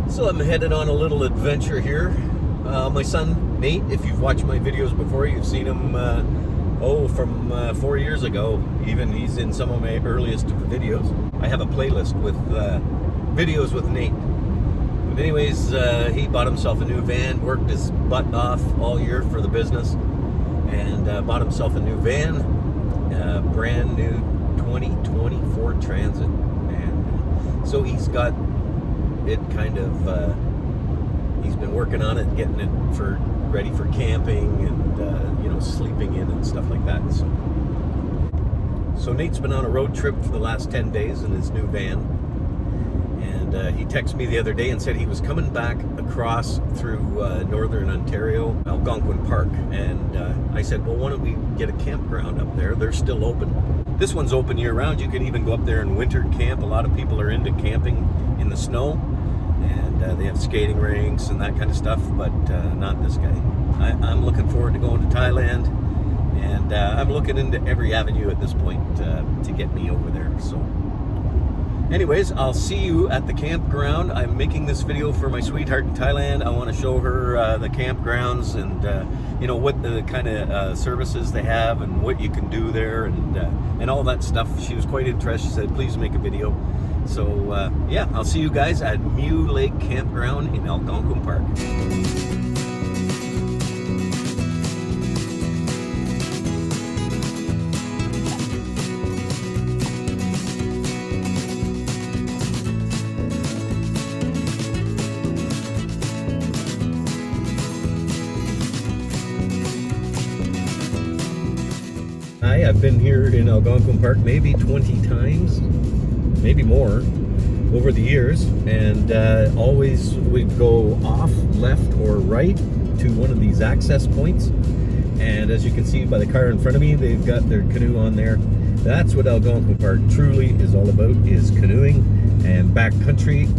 So I'm headed on a little adventure here. My son Nate, if you've watched my videos before, you've seen him from 4 years ago. Even he's in some of my earliest videos. I have a playlist with videos with Nate. But anyways, he bought himself a new van, worked his butt off all year for the business, and bought himself a new van, brand new 2020 Ford Transit. And so he's got it kind of, he's been working on it, getting it ready for camping and, sleeping in and stuff like that. So Nate's been on a road trip for the last 10 days in his new van. And he texted me the other day and said he was coming back across through northern Ontario, Algonquin Park. And I said, well, why don't we get a campground up there? They're still open. This one's open year-round. You can even go up there and winter camp. A lot of people are into camping in the snow. And they have skating rinks and that kind of stuff, but not this guy. I'm looking forward to going to Thailand. And I'm looking into every avenue at this point to get me over there. So anyways, I'll see you at the campground. I'm making this video for my sweetheart in Thailand. I want to show her the campgrounds and what the kind of services they have and what you can do there and all that stuff. She was quite interested. She said, please make a video. So yeah, I'll see you guys at Mew Lake Campground in Algonquin Park. I've been here in Algonquin Park maybe 20 times, maybe more, over the years, and always we'd go off, left or right to one of these access points. And as you can see by the car in front of me, they've got their canoe on there. That's what Algonquin Park truly is all about, is canoeing and backcountry.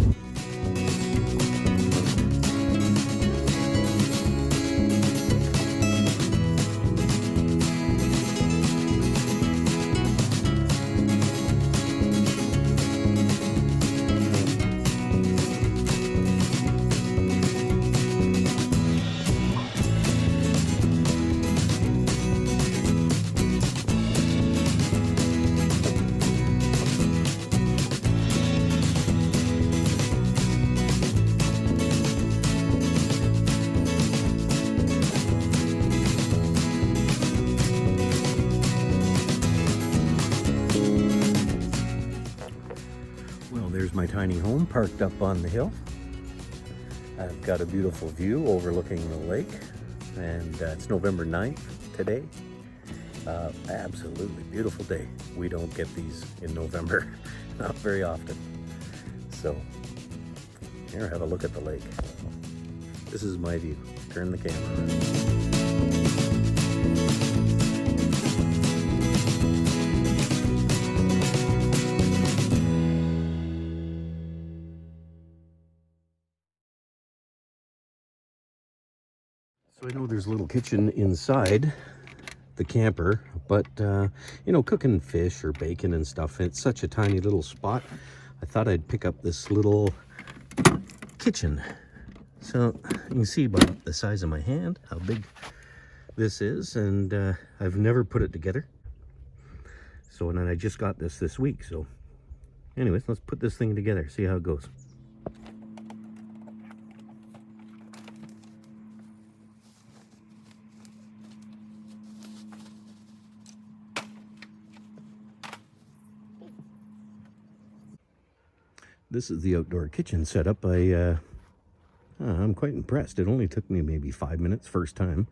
There's my tiny home parked up on the hill. I've got a beautiful view overlooking the lake, and it's November 9th today. Absolutely beautiful day. We don't get these in November, not very often. So here, have a look at the lake. This is my view. Turn the camera. So I know there's a little kitchen inside the camper, but cooking fish or bacon and stuff, it's such a tiny little spot. I thought I'd pick up this little kitchen. So you can see by the size of my hand how big this is, and I've never put it together. So, and then I just got this week. So anyways, let's put this thing together, see how it goes. This is the outdoor kitchen setup. I'm quite impressed. It only took me maybe 5 minutes first time.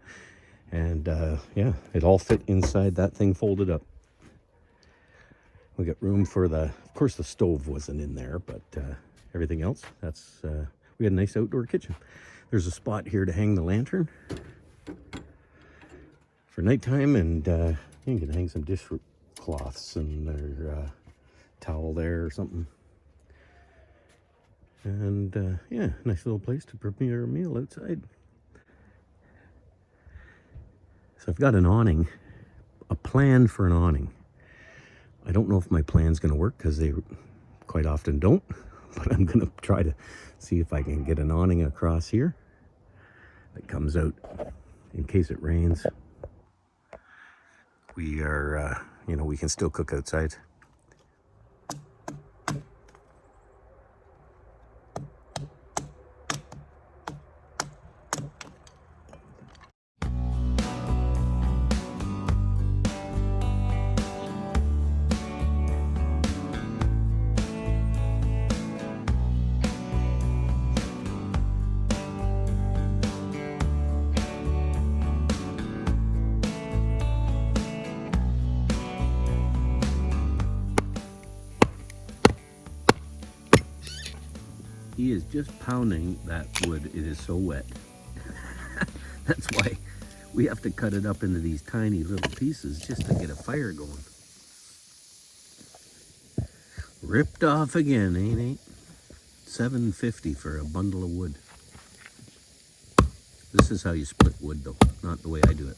And yeah, it all fit inside that thing folded up. We got room for of course the stove wasn't in there, but everything else, we had a nice outdoor kitchen. There's a spot here to hang the lantern for nighttime, and you can hang some dishcloths and their towel there or something. And yeah, nice little place to prepare a meal outside. So I've got an awning, a plan for an awning. I don't know if my plan's going to work because they quite often don't, but I'm gonna try to see if I can get an awning across here that comes out in case it rains. We are, you know, we can still cook outside. He is just pounding that wood. It is so wet. That's why we have to cut it up into these tiny little pieces just to get a fire going. Ripped off again, ain't it? $7.50 for a bundle of wood. This is how you split wood though, not the way I do it.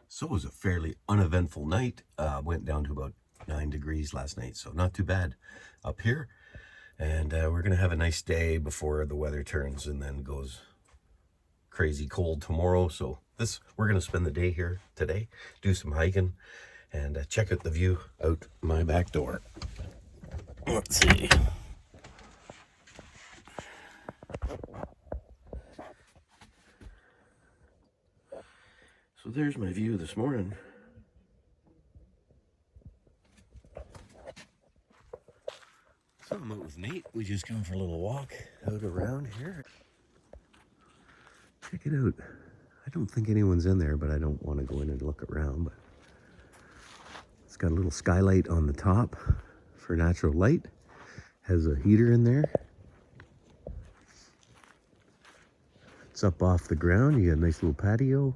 So it was a fairly uneventful night. Went down to about 9 degrees last night, so not too bad up here. And we're gonna have a nice day before the weather turns and then goes crazy cold tomorrow. So we're gonna spend the day here today, do some hiking, and check out the view out my back door. Let's see. So there's my view this morning. So I'm out with Nate. We just come for a little walk out around here. Check it out. I don't think anyone's in there, but I don't want to go in and look around. But it's got a little skylight on the top for natural light. Has a heater in there. It's up off the ground. You got a nice little patio.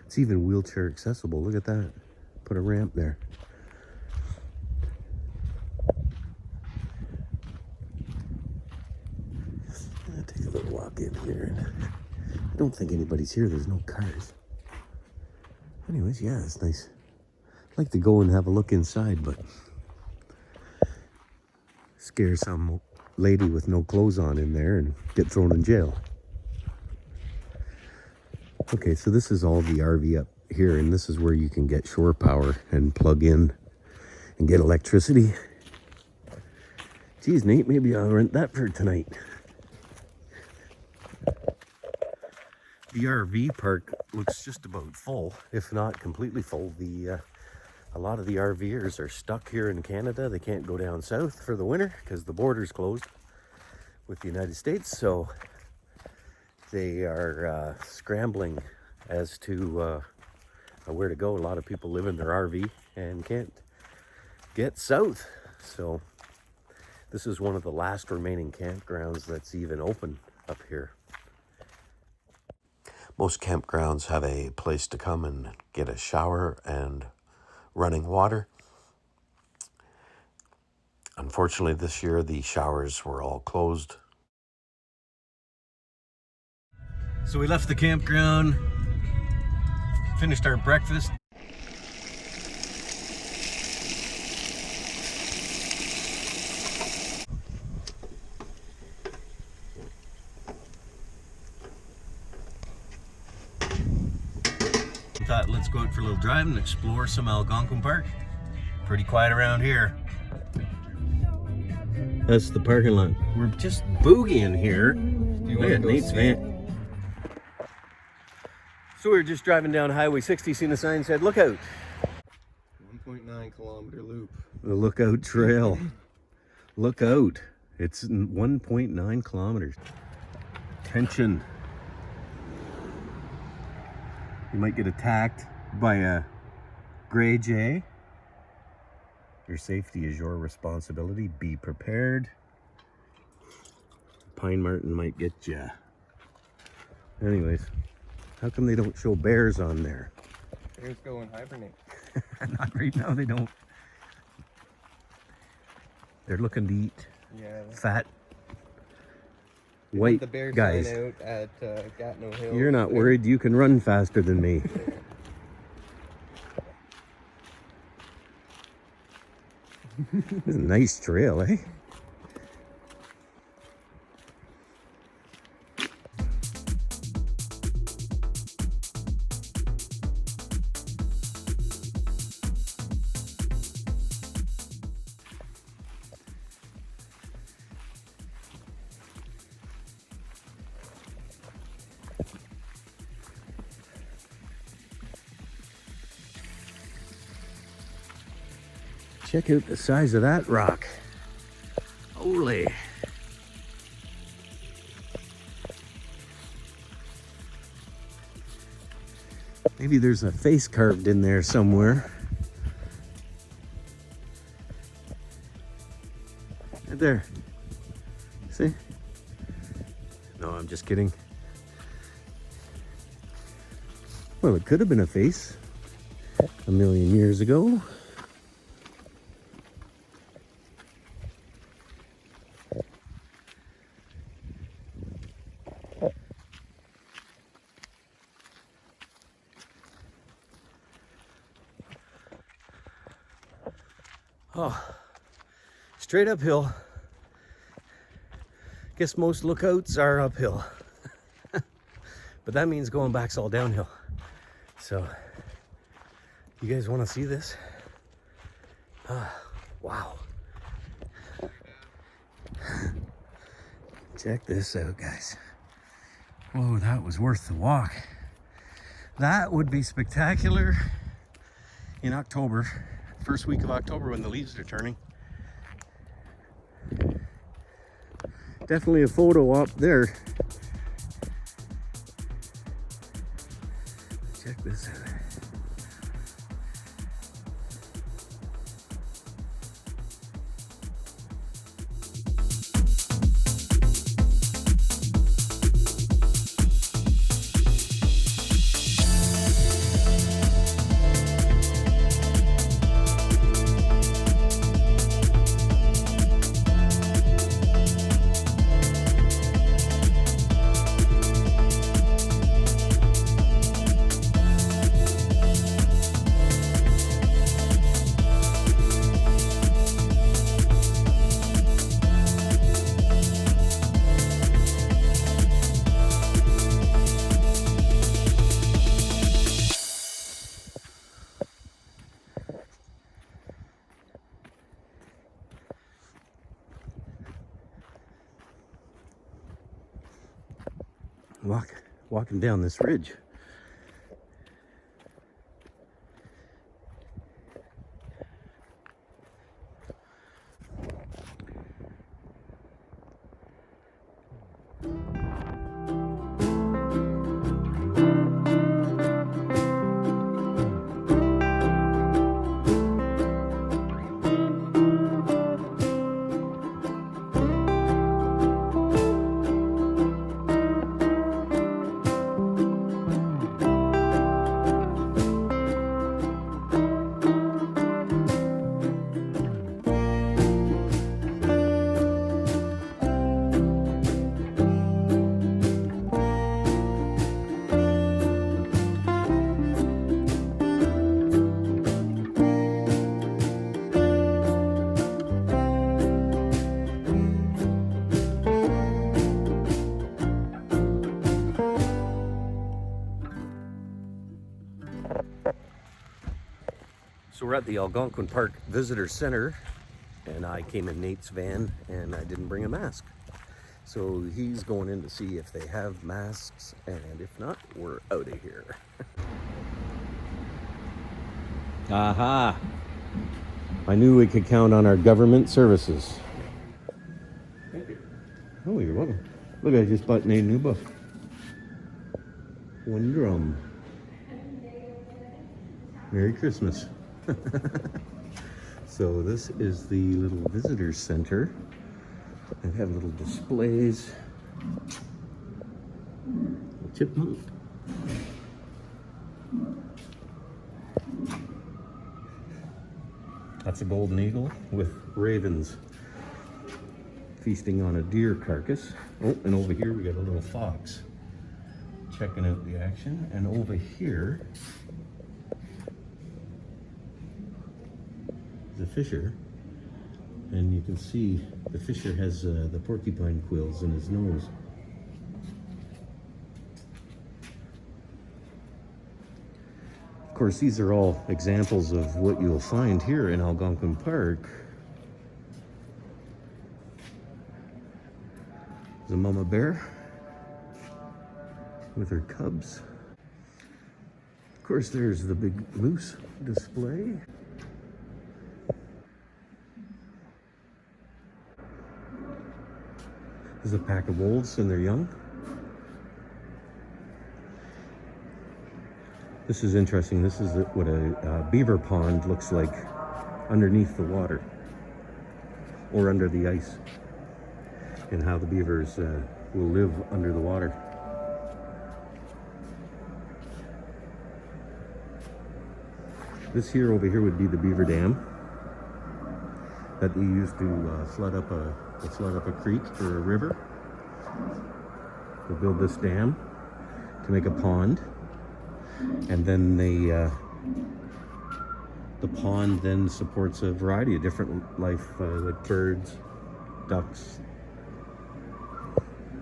It's even wheelchair accessible. Look at that. Put a ramp there. I'll take a little walk in here. I don't think anybody's here. There's no cars. Anyways, yeah, it's nice. I'd like to go and have a look inside, but scare some lady with no clothes on in there and get thrown in jail. Okay, so this is all the RV up here, and this is where you can get shore power and plug in and get electricity. Geez, Nate, maybe I'll rent that for tonight. The RV park looks just about full, if not completely full. A lot of the RVers are stuck here in Canada. They can't go down south for the winter because the border's closed with the United States, so they are scrambling as to where to go. A lot of people live in their RV and can't get south. So this is one of the last remaining campgrounds that's even open up here. Most campgrounds have a place to come and get a shower and running water. Unfortunately, this year the showers were all closed. So we left the campground, finished our breakfast. Thought let's go out for a little drive and explore some Algonquin Park. Pretty quiet around here. That's the parking lot. We're just boogieing here. Look at Nate's van. So we were just driving down Highway 60, seen a sign said, "Look out." 1.9 kilometer loop. The Lookout Trail. Look out. It's 1.9 kilometers. Tension. You might get attacked by a gray jay. Your safety is your responsibility. Be prepared. Pine marten might get you. Anyways, how come they don't show bears on there? Bears go and hibernate. Not right now, they don't. They're looking to eat fat white the bear guys. Sign out at Gatineau Hill. You're not worried. You can run faster than me. This is a nice trail, eh? Check out the size of that rock. Holy. Maybe there's a face carved in there somewhere. Right there. See? No, I'm just kidding. Well, it could have been a face a million years ago. Oh, straight uphill. Guess most lookouts are uphill. But that means going back's all downhill. So, you guys want to see this? Wow. Check this out, guys. Whoa, that was worth the walk. That would be spectacular in October. First week of October when the leaves are turning. Definitely a photo op there. Check this out. Walking down this ridge. So we're at the Algonquin Park Visitor Center, and I came in Nate's van and I didn't bring a mask. So he's going in to see if they have masks, and if not, we're out of here. Aha! I knew we could count on our government services. Thank you. Oh, you're welcome. Look, I just bought Nate a new book. One drum. Merry Christmas. So this is the little visitor center. They have little displays. A chipmunk. That's a golden eagle with ravens feasting on a deer carcass. Oh, and over here we got a little fox checking out the action. And over here is a fisher And you can see the fisher has the porcupine quills in his nose. Of course, these are all examples of what you'll find here in Algonquin Park. There's a mama bear with her cubs. Of course, there's the big moose display. There's a pack of wolves and their young. This is interesting. This is what a beaver pond looks like underneath the water or under the ice, and how the beavers will live under the water. This here over here would be the beaver dam that they used to flood up a creek or a river. They build this dam to make a pond, and then the pond then supports a variety of different life, like birds, ducks,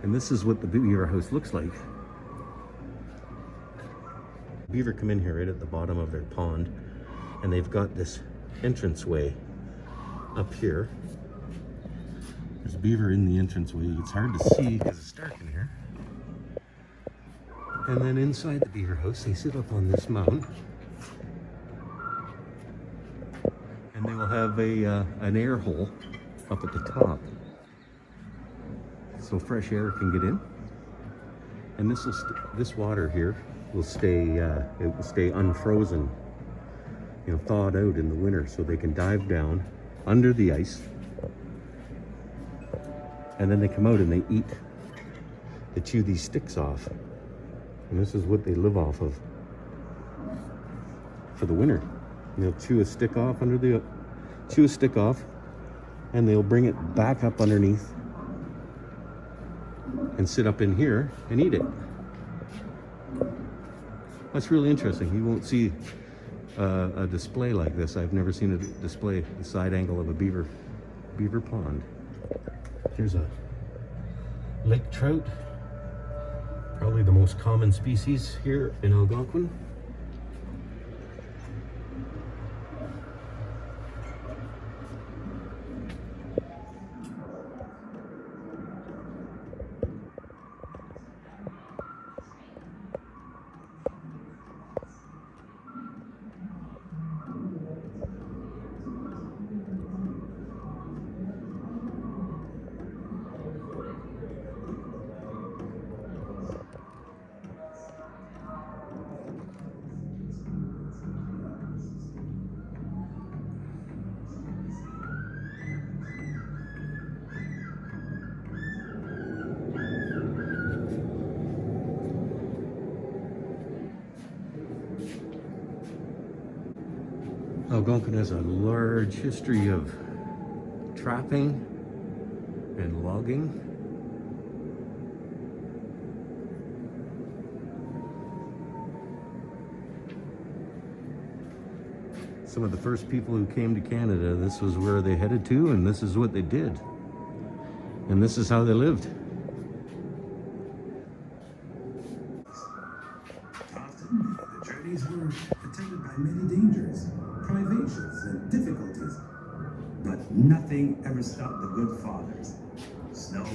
and this is what the beaver house looks like. Beaver come in here right at the bottom of their pond, and they've got this entranceway up here. There's beaver in the entranceway. It's hard to see because it's dark in here. And then inside the beaver house, they sit up on this mound, and they will have an air hole up at the top, so fresh air can get in. And this water here will stay it will stay unfrozen, thawed out in the winter, so they can dive down under the ice, and then they come out and they chew these sticks off, and this is what they live off of for the winter. And they'll chew a stick off and they'll bring it back up underneath and sit up in here and eat it. That's really interesting. You won't see a display like this. I've never seen a display, the side angle of a beaver pond. Here's a lake trout, probably the most common species here in Algonquin. Algonquin has a large history of trapping and logging. Some of the first people who came to Canada, this was where they headed to, and this is what they did. And this is how they lived. Often, the journeys were attended by many dangers, privations, and difficulties. But nothing ever stopped the good fathers. Snow,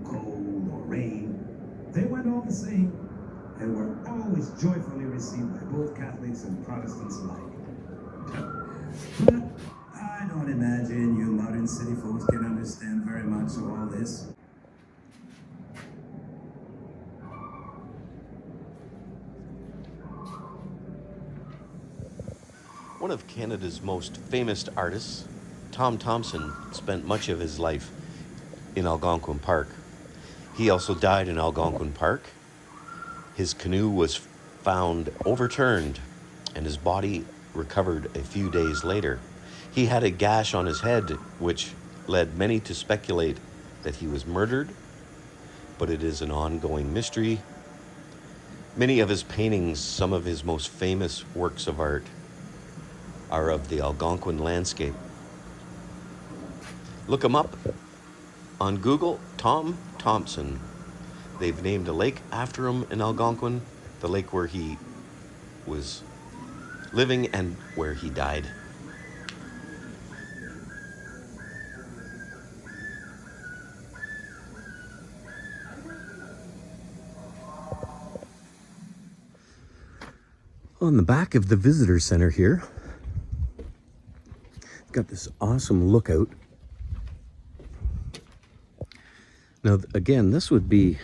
cold, or rain, they went all the same, and were always joyfully received by both Catholics and Protestants alike. But I don't imagine you modern city folks can understand very much of all this. One of Canada's most famous artists, Tom Thomson, spent much of his life in Algonquin Park. He also died in Algonquin Park. His canoe was found overturned and his body recovered a few days later. He had a gash on his head, which led many to speculate that he was murdered, but it is an ongoing mystery. Many of his paintings, some of his most famous works of art, are of the Algonquin landscape. Look him up on Google, Tom Thompson. They've named a lake after him in Algonquin, the lake where he was living and where he died. On the back of the visitor center here, got this awesome lookout. Now, again, this would be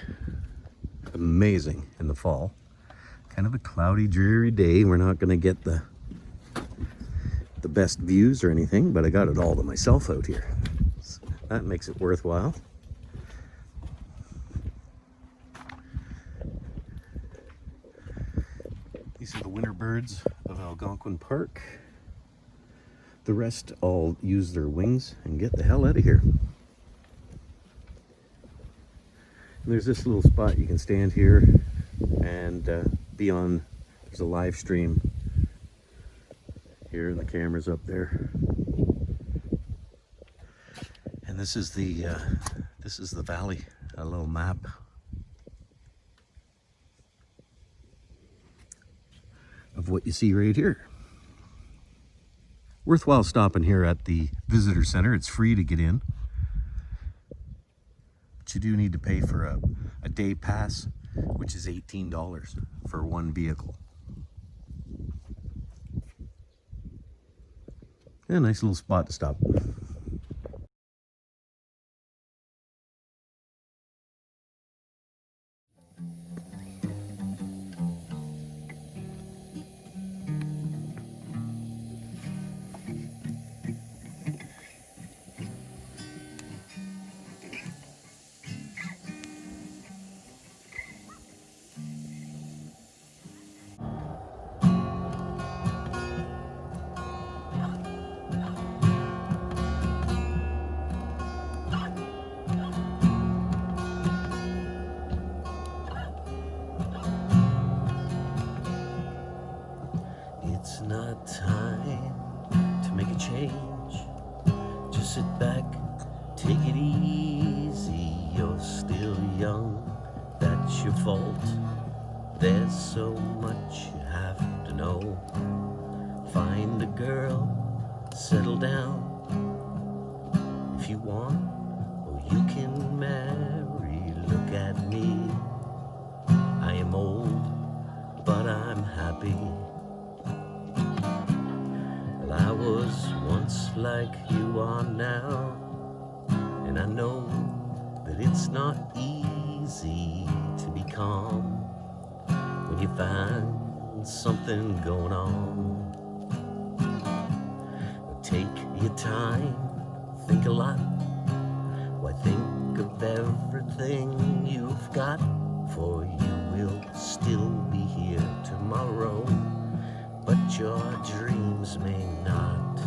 amazing in the fall. Kind of a cloudy, dreary day. We're not going to get the best views or anything, but I got it all to myself out here. So that makes it worthwhile. These are the winter birds of Algonquin Park. The rest all use their wings and get the hell out of here. And there's this little spot you can stand here and be on. There's a live stream here and the camera's up there. And this is the valley, a little map. Of what you see right here. Worthwhile stopping here at the visitor center. It's free to get in, but you do need to pay for a day pass, which is $18 for one vehicle. Yeah, nice little spot to stop. It's not time to make a change. Just sit back, take it easy. You're still young, that's your fault. There's so much you have to know. Find a girl, settle down. If you want, or you can marry. Look at me, I am old, but I'm happy. I was once like you are now, and I know that it's not easy to be calm when you find something going on. Take your time, think a lot. Why, think of everything you've got, for you will still be here tomorrow, but your dreams may not.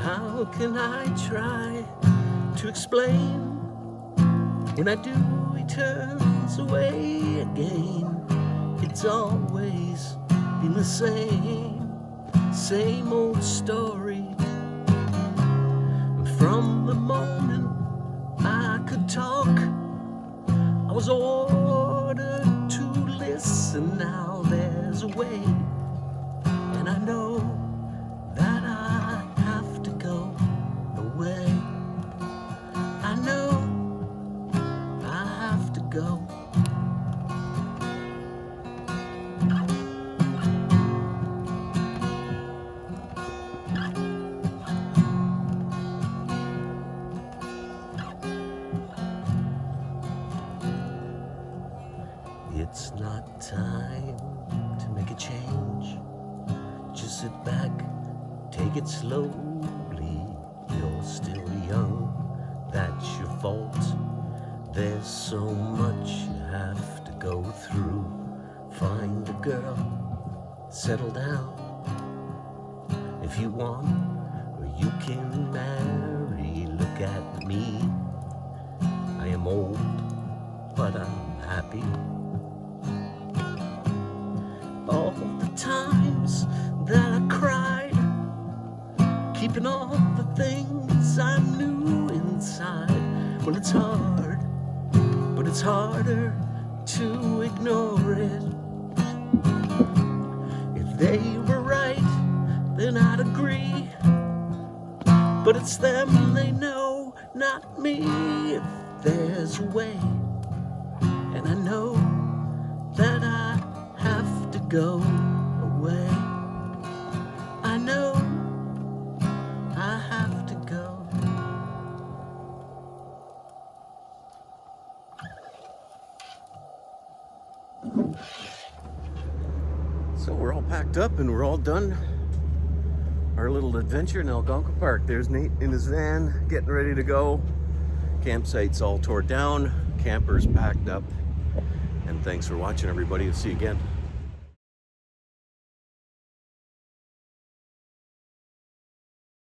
How can I try to explain? When I do, he turns away again. It's always been the same old story. From the moment I could talk, I was ordered to listen. Now there's a way, and I know that I have to go away. I know I have to go. It's not time to make a change. Just sit back, take it slowly. You're still young, that's your fault. There's so much you have to go through. Find a girl, settle down. If you want, or you can marry. Look at me, I am old, but I'm happy. All the times Well, it's hard, but it's harder to ignore it. If they were right, then I'd agree. But it's them they know, not me. If there's a way, and I know that I have to go away. I know I have to go. So we're all packed up and we're all done our little adventure in Algonquin Park. There's Nate in his van getting ready to go. Campsite's all tore down, campers packed up. And thanks for watching, everybody. We'll see you again.